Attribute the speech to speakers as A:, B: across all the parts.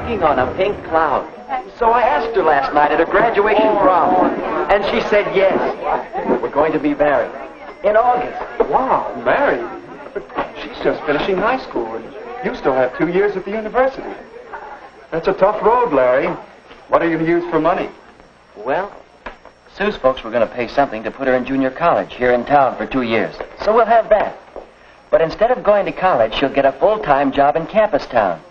A: walking on a pink cloud. So I asked her last night at her graduation prom, and she said yes. We're going to be married in August.
B: Wow, married? But she's just finishing high school, and you still have 2 years at the university. That's a tough road, Larry. What are you going to use for money?
A: Well, Sue's folks were going to pay something to put her in junior college here in town for 2 years. So we'll have that. But instead of going to college, she'll get a full-time job in campus town.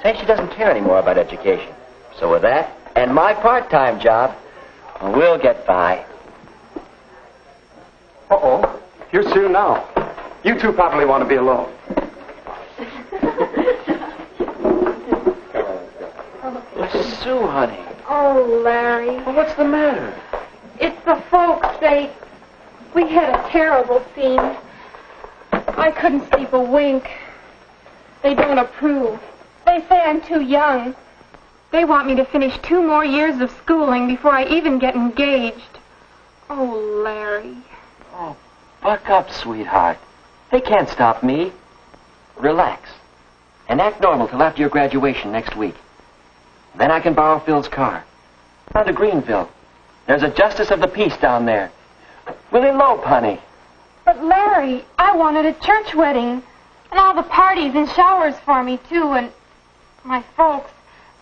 A: Say she doesn't care anymore about education. So with that, and my part-time job, we'll get by.
B: Uh-oh. Here's Sue now. You two probably want to be alone.
A: Sue, honey.
C: Oh, Larry.
A: Well, what's the matter?
C: It's the folks. We had a terrible scene. I couldn't sleep a wink. They don't approve. They say I'm too young. They want me to finish 2 more years of schooling before I even get engaged. Oh, Larry.
A: Oh, buck up, sweetheart. They can't stop me. Relax. And act normal till after your graduation next week. Then I can borrow Phil's car. Down to Greenville. There's a justice of the peace down there. We'll elope, honey.
C: But, Larry, I wanted a church wedding. And all the parties and showers for me, too. And my folks,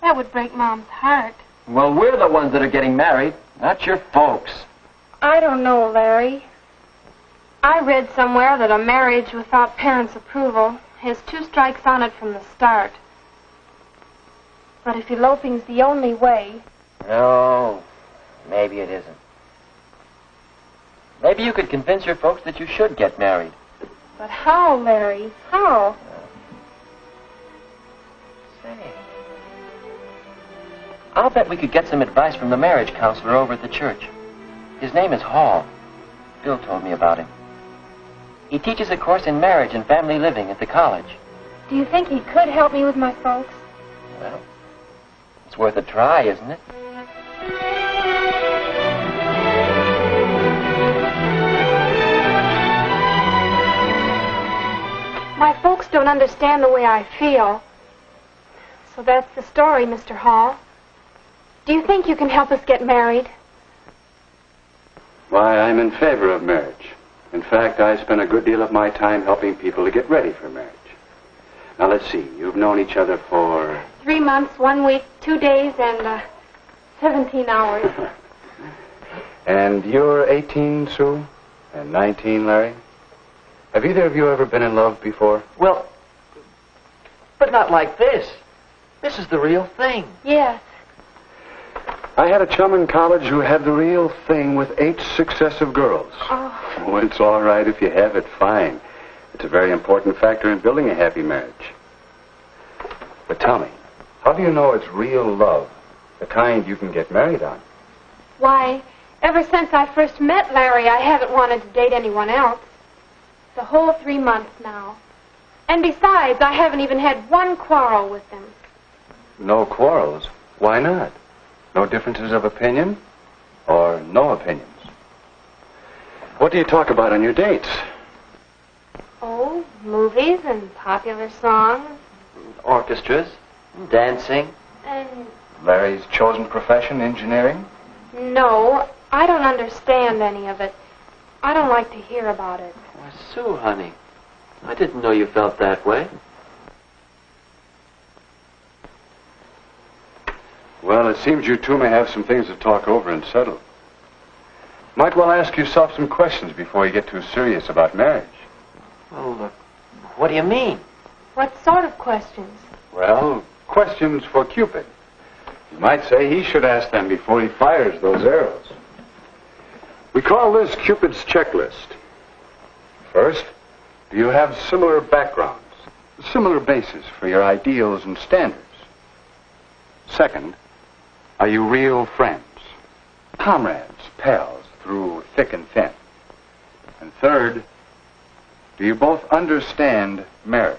C: that would break Mom's heart.
A: Well, we're the ones that are getting married, not your folks.
C: I don't know, Larry. I read somewhere that a marriage without parents' approval has 2 strikes on it from the start. But if eloping's the only way...
A: No, maybe it isn't. Maybe you could convince your folks that you should get married.
C: But how, Larry? How?
A: Say, I'll bet we could get some advice from the marriage counselor over at the church. His name is Hall. Bill told me about him. He teaches a course in marriage and family living at the college.
C: Do you think he could help me with my folks?
A: Well, it's worth a try, isn't it?
C: My folks don't understand the way I feel. So that's the story, Mr. Hall. Do you think you can help us get married?
B: Why, I'm in favor of marriage. In fact, I spend a good deal of my time helping people to get ready for marriage. Now, let's see. You've known each other for...
C: 3 months, 1 week, 2 days, and 17 hours.
B: And you're 18, Sue? And 19, Larry? Have either of you ever been in love before?
A: Well, but not like this. This is the real thing.
C: Yes.
B: I had a chum in college who had the real thing with 8 successive girls.
C: Oh.
B: Oh, it's all right if you have it, fine. It's a very important factor in building a happy marriage. But tell me, how do you know it's real love, the kind you can get married on?
C: Why, ever since I first met Larry, I haven't wanted to date anyone else. The whole 3 months now. And besides, I haven't even had 1 quarrel with him.
B: No quarrels? Why not? No differences of opinion? Or no opinions? What do you talk about on your dates?
C: Oh, movies and popular songs.
A: Orchestras, dancing.
C: And...
B: Larry's chosen profession, engineering?
C: No, I don't understand any of it. I don't like to hear about it.
A: Why, Sue, honey, I didn't know you felt that way.
B: Well, it seems you two may have some things to talk over and settle. Might well ask yourself some questions before you get too serious about marriage.
A: Well, what do you mean?
C: What sort of questions?
B: Well, questions for Cupid. You might say he should ask them before he fires those arrows. We call this Cupid's checklist. First, do you have similar backgrounds, similar bases for your ideals and standards? Second, are you real friends, comrades, pals through thick and thin? And third, do you both understand marriage?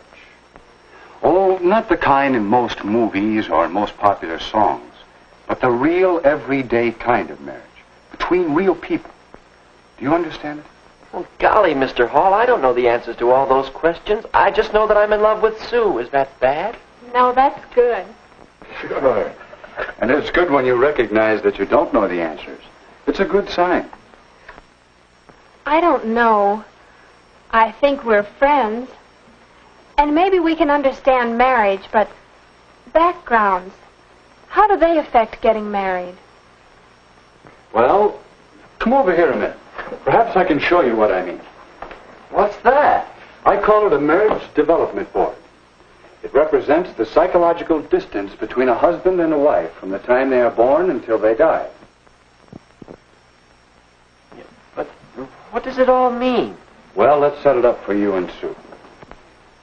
B: Oh, not the kind in most movies or in most popular songs, but the real everyday kind of marriage, between real people. Do you understand it?
A: Well, golly, Mr. Hall, I don't know the answers to all those questions. I just know that I'm in love with Sue. Is that bad?
C: No, that's good.
B: Sure. And it's good when you recognize that you don't know the answers. It's a good sign.
C: I don't know. I think we're friends. And maybe we can understand marriage, but backgrounds, how do they affect getting married?
B: Well, come over here a minute. Perhaps I can show you what I mean.
A: What's that?
B: I call it a marriage development board. It represents the psychological distance between a husband and a wife from the time they are born until they die.
A: But what does it all mean?
B: Well, let's set it up for you and Sue.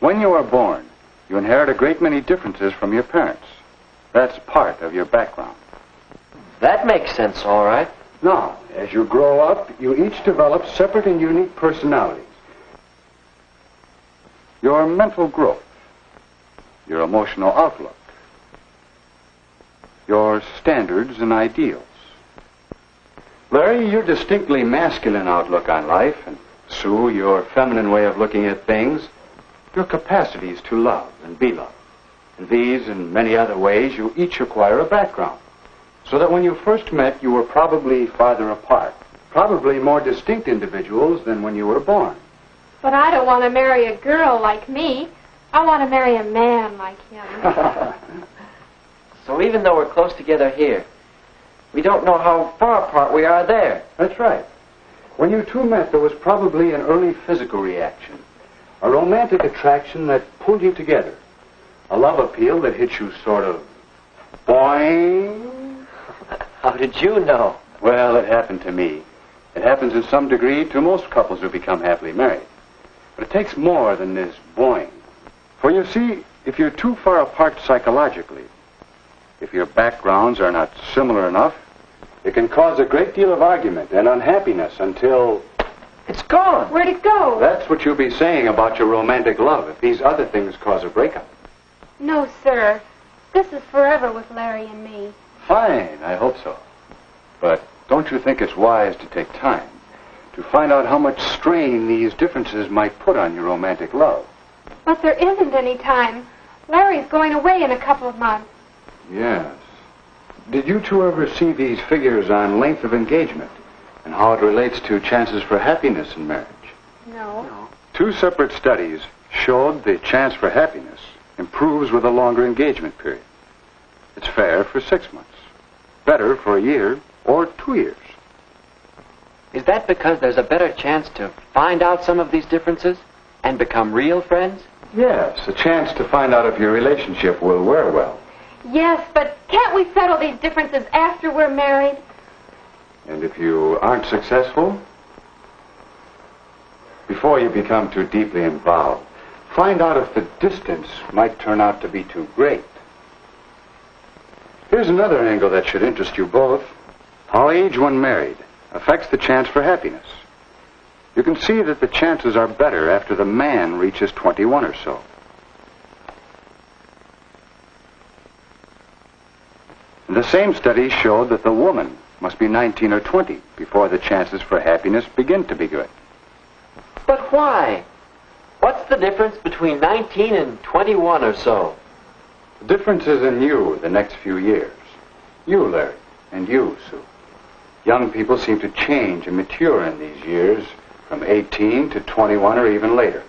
B: When you are born, you inherit a great many differences from your parents. That's part of your background.
A: That makes sense, all right.
B: Now, as you grow up, you each develop separate and unique personalities. Your mental growth, your emotional outlook, your standards and ideals. Larry, your distinctly masculine outlook on life, and Sue, your feminine way of looking at things, your capacities to love and be loved. In these and many other ways, you each acquire a background, so that when you first met, you were probably farther apart, probably more distinct individuals than when you were born.
C: But I don't want to marry a girl like me. I want to marry a man like him.
A: So even though we're close together here, we don't know how far apart we are there.
B: That's right. When you two met, there was probably an early physical reaction, a romantic attraction that pulled you together, a love appeal that hit you sort of boing.
A: How did you know?
B: Well, it happened to me. It happens in some degree to most couples who become happily married. But it takes more than this boing. For you see, if you're too far apart psychologically, if your backgrounds are not similar enough, it can cause a great deal of argument and unhappiness until...
A: It's gone.
C: Where'd it go?
B: That's what you'll be saying about your romantic love if these other things cause a breakup.
C: No, sir. This is forever with Larry and me.
B: Fine, I hope so. But don't you think it's wise to take time to find out how much strain these differences might put on your romantic love?
C: But there isn't any time. Larry's going away in a couple of months.
B: Yes. Did you two ever see these figures on length of engagement and how it relates to chances for happiness in marriage?
C: No.
B: Two separate studies showed the chance for happiness improves with a longer engagement period. It's fair for 6 months, better for a year or 2 years.
A: Is that because there's a better chance to find out some of these differences and become real friends?
B: Yes, a chance to find out if your relationship will wear well.
C: Yes, but can't we settle these differences after we're married?
B: And if you aren't successful, before you become too deeply involved, find out if the distance might turn out to be too great. Here's another angle that should interest you both. How age when married affects the chance for happiness. You can see that the chances are better after the man reaches 21 or so. And the same study showed that the woman must be 19 or 20 before the chances for happiness begin to be good.
A: But why? What's the difference between 19 and 21 or so?
B: The difference is in you the next few years. You, Larry, and you, Sue. Young people seem to change and mature in these years from 18 to 21 or even later.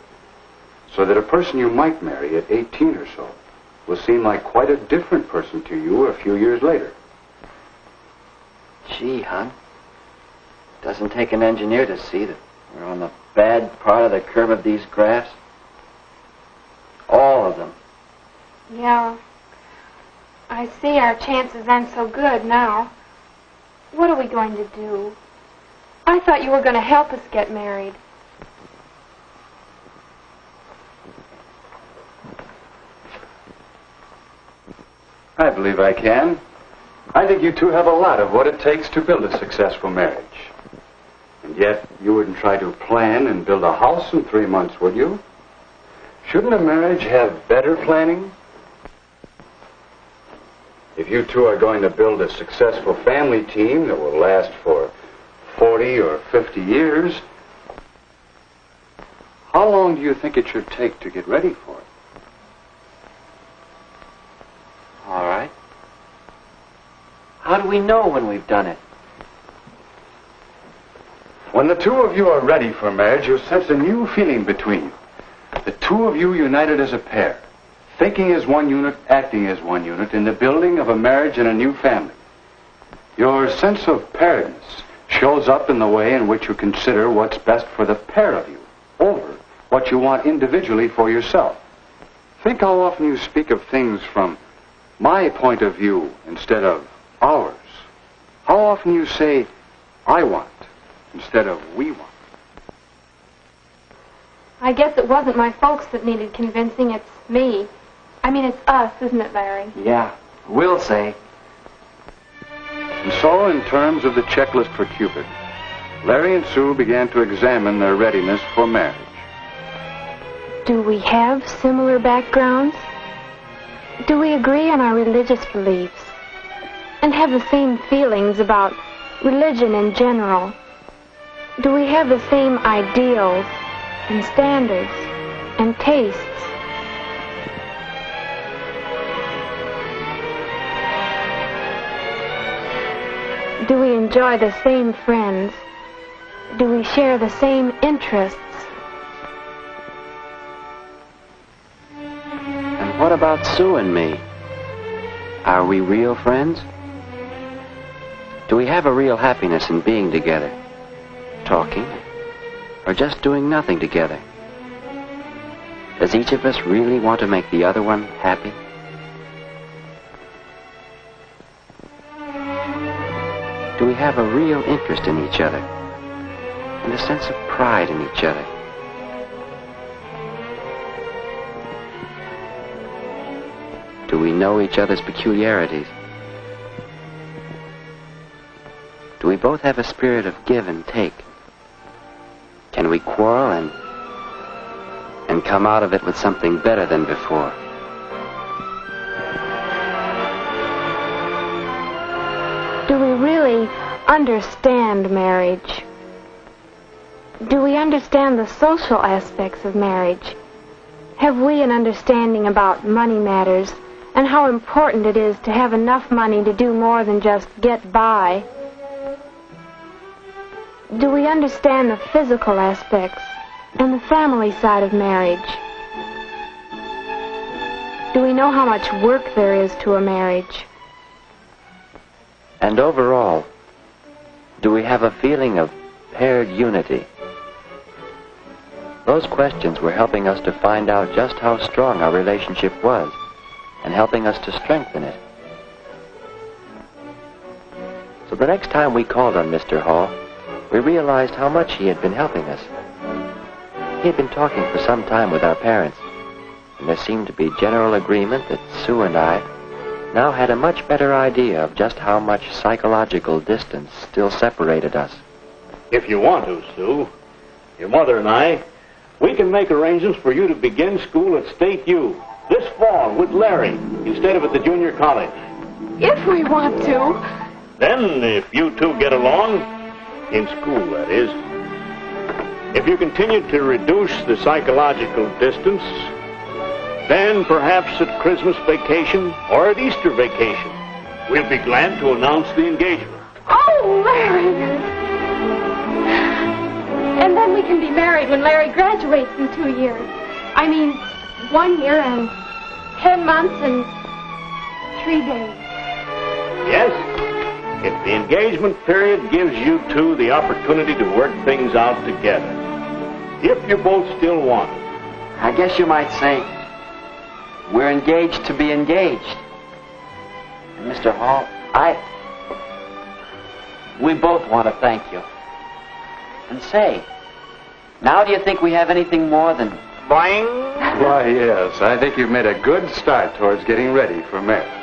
B: So that a person you might marry at 18 or so will seem like quite a different person to you a few years later.
A: Gee, hon. Doesn't take an engineer to see that we're on the bad part of the curve of these graphs. All of them.
C: Yeah. I see our chances aren't so good now. What are we going to do? I thought you were going to help us get married.
B: I believe I can. I think you two have a lot of what it takes to build a successful marriage. And yet, you wouldn't try to plan and build a house in 3 months, would you? Shouldn't a marriage have better planning? If you two are going to build a successful family team that will last for 40 or 50 years, how long do you think it should take to get ready for it?
A: All right. do we know when we've done it?
B: When the two of you are ready for marriage, you'll sense a new feeling between you. The two of you united as a pair, thinking as one unit, acting as one unit, in the building of a marriage and a new family. Your sense of pairedness shows up in the way in which you consider what's best for the pair of you over what you want individually for yourself. Think how often you speak of things from my point of view instead of ours. How often you say, I want, instead of we want.
C: I guess it wasn't my folks that needed convincing, it's me. I mean, it's us, isn't it, Larry?
A: Yeah, we'll say.
B: And so, in terms of the checklist for Cupid, Larry and Sue began to examine their readiness for marriage.
C: Do we have similar backgrounds? Do we agree on our religious beliefs? And have the same feelings about religion in general? Do we have the same ideals and standards and tastes? Do we enjoy the same friends? Do we share the same interests?
A: And what about Sue and me? Are we real friends? Do we have a real happiness in being together? Talking? Or just doing nothing together? Does each of us really want to make the other one happy? Do we have a real interest in each other? And a sense of pride in each other? Do we know each other's peculiarities? Do we both have a spirit of give and take? Can we quarrel and come out of it with something better than before?
C: Do we really understand marriage? Do we understand the social aspects of marriage? Have we an understanding about money matters and how important it is to have enough money to do more than just get by? Do we understand the physical aspects and the family side of marriage? Do we know how much work there is to a marriage?
A: And overall, do we have a feeling of paired unity? Those questions were helping us to find out just how strong our relationship was and helping us to strengthen it. So the next time we called on Mr. Hall, we realized how much he had been helping us. He had been talking for some time with our parents, and there seemed to be general agreement that Sue and I now had a much better idea of just how much psychological distance still separated us.
D: If you want to, Sue, your mother and I, we can make arrangements for you to begin school at State U this fall with Larry instead of at the junior college.
C: If we want to.
D: Then, if you two get along, in school, that is, if you continue to reduce the psychological distance, then perhaps at Christmas vacation or at Easter vacation, we'll be glad to announce the engagement.
C: Oh, Larry! And then we can be married when Larry graduates in 2 years. I mean, 1 year and 10 months and 3 days.
D: Yes, if the engagement period gives you two the opportunity to work things out together. If you both still want it.
A: I guess you might say we're engaged to be engaged. And Mr. Hall, we both want to thank you. And say, now do you think we have anything more than...
D: Bang!
B: Why, yes, I think you've made a good start towards getting ready for marriage.